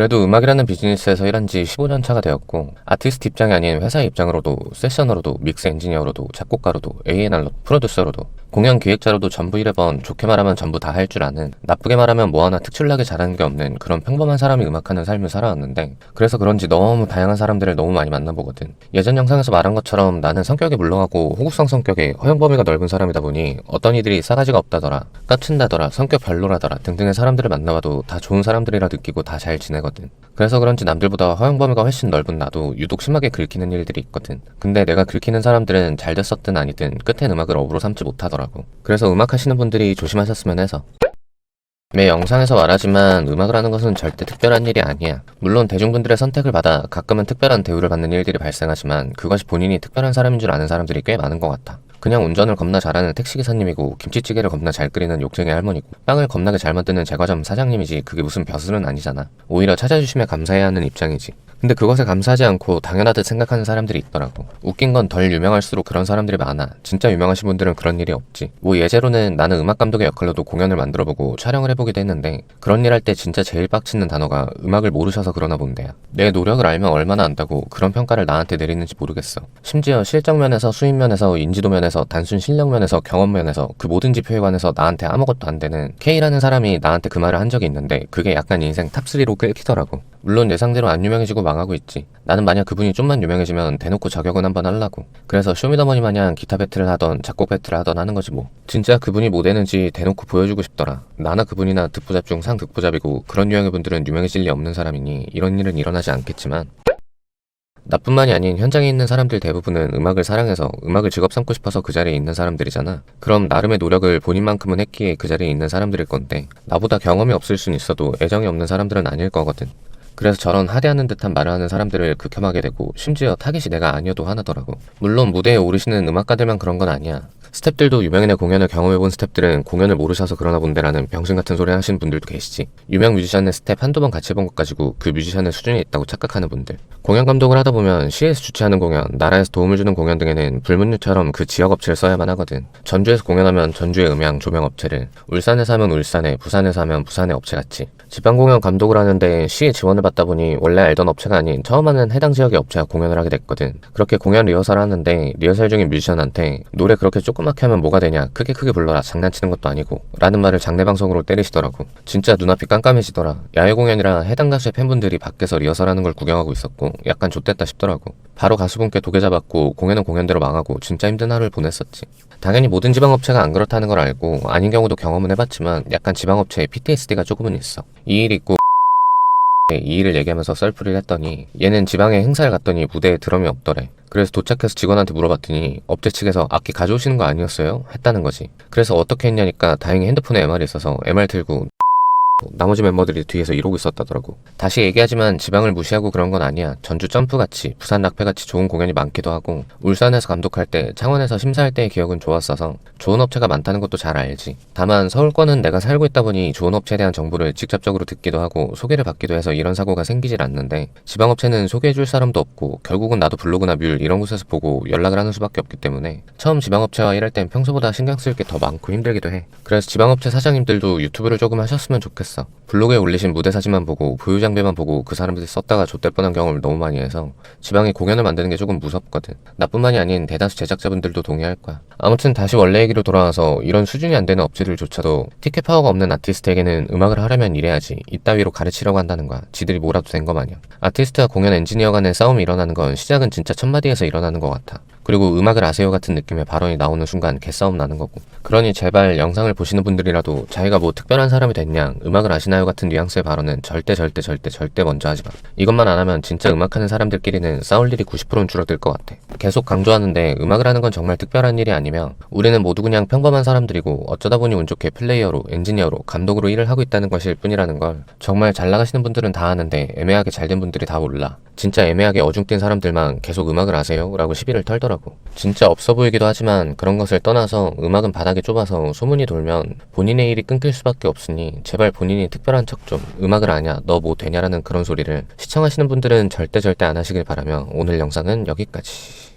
그래도 음악이라는 비즈니스에서 일한 지 15년 차가 되었고 아티스트 입장이 아닌 회사의 입장으로도 세셔너로도 믹스 엔지니어로도 작곡가로도 A&R로도 프로듀서로도 공연 기획자로도 전부 일해본 좋게 말하면 전부 다 할 줄 아는 나쁘게 말하면 뭐 하나 특출나게 잘하는 게 없는 그런 평범한 사람이 음악하는 삶을 살아왔는데 그래서 그런지 너무 다양한 사람들을 너무 많이 만나보거든. 예전 영상에서 말한 것처럼 나는 성격이 물렁하고 호구성 성격에 허용 범위가 넓은 사람이다 보니 어떤 이들이 싸가지가 없다더라 까친다더라 성격 별로라더라 등등의 사람들을 만나봐도 다 좋은 사람들이라 느끼고 다 잘 지내거든. 그래서 그런지 남들보다 허용 범위가 훨씬 넓은 나도 유독 심하게 긁히는 일들이 있거든. 근데 내가 긁히는 사람들은 잘 됐었든 아니든 끝엔 음악을 업으로 삼지 못하더라고. 그래서 음악 하시는 분들이 조심하셨으면 해서. 매 영상에서 말하지만 음악을 하는 것은 절대 특별한 일이 아니야. 물론 대중분들의 선택을 받아 가끔은 특별한 대우를 받는 일들이 발생하지만 그것이 본인이 특별한 사람인 줄 아는 사람들이 꽤 많은 것 같아. 그냥 운전을 겁나 잘하는 택시기사님이고 김치찌개를 겁나 잘 끓이는 욕쟁이 할머니고 빵을 겁나게 잘 만드는 제과점 사장님이지 그게 무슨 벼슬은 아니잖아. 오히려 찾아주시면 감사해야 하는 입장이지. 근데 그것에 감사하지 않고 당연하듯 생각하는 사람들이 있더라고. 웃긴 건 덜 유명할수록 그런 사람들이 많아. 진짜 유명하신 분들은 그런 일이 없지. 뭐 예제로는 나는 음악감독의 역할로도 공연을 만들어보고 촬영을 해보기도 했는데 그런 일 할 때 진짜 제일 빡치는 단어가 음악을 모르셔서 그러나 본데야. 내 노력을 알면 얼마나 안다고 그런 평가를 나한테 내리는지 모르겠어. 심지어 실적 면에서 수입 면에서 인지도 면에서 단순 실력 면에서 경험 면에서 그 모든 지표에 관해서 나한테 아무것도 안 되는 K라는 사람이 나한테 그 말을 한 적이 있는데 그게 약간 인생 탑3로 끓기더라고. 물론 예상대로 안 유명해지고 망하고 있지. 나는 만약 그분이 좀만 유명해지면 대놓고 저격은 한번 하려고. 그래서 쇼미더머니 마냥 기타 배틀을 하던 작곡 배틀을 하던 하는 거지 뭐. 진짜 그분이 뭐 되는지 대놓고 보여주고 싶더라. 나나 그분이나 득보잡 중 상득보잡이고 그런 유형의 분들은 유명해질 리 없는 사람이니 이런 일은 일어나지 않겠지만 나뿐만이 아닌 현장에 있는 사람들 대부분은 음악을 사랑해서 음악을 직업 삼고 싶어서 그 자리에 있는 사람들이잖아. 그럼 나름의 노력을 본인만큼은 했기에 그 자리에 있는 사람들일 건데 나보다 경험이 없을 순 있어도 애정이 없는 사람들은 아닐 거거든. 그래서 저런 하대하는 듯한 말을 하는 사람들을 극혐하게 되고 심지어 타깃이 내가 아니어도 화나더라고. 물론 무대에 오르시는 음악가들만 그런 건 아니야. 스태프들도 유명인의 공연을 경험해본 스태프들은 공연을 모르셔서 그러나 본데라는 병신같은 소리 하시는 분들도 계시지. 유명 뮤지션의 스텝 한두 번 같이 해본 것 가지고 그 뮤지션의 수준이 있다고 착각하는 분들. 공연 감독을 하다 보면 시에서 주최하는 공연, 나라에서 도움을 주는 공연 등에는 불문율처럼 그 지역 업체를 써야만 하거든. 전주에서 공연하면 전주의 음향, 조명 업체를, 울산에서 하면 울산에, 부산에서 하면 부산의 업체같이. 지방공연 감독을 하는데 시의 지원을 받다 보니 원래 알던 업체가 아닌 처음 하는 해당 지역의 업체와 공연을 하게 됐거든. 그렇게 공연 리허설을 하는데 리허설 중인 뮤지션한테 노래 그렇게 조그맣게 하면 뭐가 되냐, 크게 불러라, 장난치는 것도 아니고 라는 말을 장례방송으로 때리시더라고. 진짜 눈앞이 깜깜해지더라. 야외 공연이라 해당 가수의 팬분들이 밖에서 리허설하는 걸 구경하고 있었고 약간 좆됐다 싶더라고. 바로 가수분께 도계 잡았고 공연은 공연대로 망하고 진짜 힘든 하루를 보냈었지. 당연히 모든 지방업체가 안 그렇다는 걸 알고 아닌 경우도 경험은 해봤지만 약간 지방업체에 PTSD가 조금은 있어. 이 일 있고 이 일을 얘기하면서 썰풀이를 했더니 얘는 지방에 행사를 갔더니 무대에 드럼이 없더래. 그래서 도착해서 직원한테 물어봤더니 업체 측에서 악기 가져오시는 거 아니었어요? 했다는 거지. 그래서 어떻게 했냐니까 다행히 핸드폰에 MR이 있어서 MR 들고 나머지 멤버들이 뒤에서 이러고 있었다더라고. 다시 얘기하지만 지방을 무시하고 그런 건 아니야. 전주 점프같이 부산 락페같이 좋은 공연이 많기도 하고 울산에서 감독할 때 창원에서 심사할 때의 기억은 좋았어서 좋은 업체가 많다는 것도 잘 알지. 다만 서울권은 내가 살고 있다 보니 좋은 업체에 대한 정보를 직접적으로 듣기도 하고 소개를 받기도 해서 이런 사고가 생기질 않는데 지방업체는 소개해줄 사람도 없고 결국은 나도 블로그나 뮬 이런 곳에서 보고 연락을 하는 수밖에 없기 때문에 처음 지방업체와 일할 땐 평소보다 신경 쓸 게 더 많고 힘들기도 해. 그래서 지방업체 사장님들도 유튜브를 조금 하셨으면 좋겠어. 블로그에 올리신 무대 사진만 보고 부유장비만 보고 그 사람들이 썼다가 좆될 뻔한 경험을 너무 많이 해서 지방에 공연을 만드는 게 조금 무섭거든. 나뿐만이 아닌 대다수 제작자분들도 동의할 거야. 아무튼 다시 원래 얘기로 돌아와서 이런 수준이 안 되는 업체들조차도 티켓 파워가 없는 아티스트에게는 음악을 하려면 이래야지 이따위로 가르치려고 한다는 거야. 지들이 뭐라도 된 거 마냥. 아티스트와 공연 엔지니어 간의 싸움이 일어나는 건 시작은 진짜 첫마디에서 일어나는 것 같아. 그리고 음악을 아세요 같은 느낌의 발언이 나오는 순간 개싸움 나는 거고. 그러니 제발 영상을 보시는 분들이라도 자기가 뭐 특별한 사람이 됐냐, 음악을 아시나요 같은 뉘앙스의 발언은 절대 먼저 하지 마. 이것만 안 하면 진짜 음악하는 사람들끼리는 싸울 일이 90%는 줄어들 것 같아. 계속 강조하는데 음악을 하는 건 정말 특별한 일이 아니며 우리는 모두 그냥 평범한 사람들이고 어쩌다 보니 운 좋게 플레이어로, 엔지니어로, 감독으로 일을 하고 있다는 것일 뿐이라는 걸 정말 잘 나가시는 분들은 다 아는데 애매하게 잘된 분들이 다 몰라. 진짜 애매하게 어중뛴 사람들만 계속 음악을 아세요? 라고 시비를 털더라고. 진짜 없어 보이기도 하지만 그런 것을 떠나서 음악은 바닥이 좁아서 소문이 돌면 본인의 일이 끊길 수밖에 없으니 제발 본인이 특별한 척 좀 음악을 아냐 너 뭐 되냐라는 그런 소리를 시청하시는 분들은 절대 안 하시길 바라며 오늘 영상은 여기까지.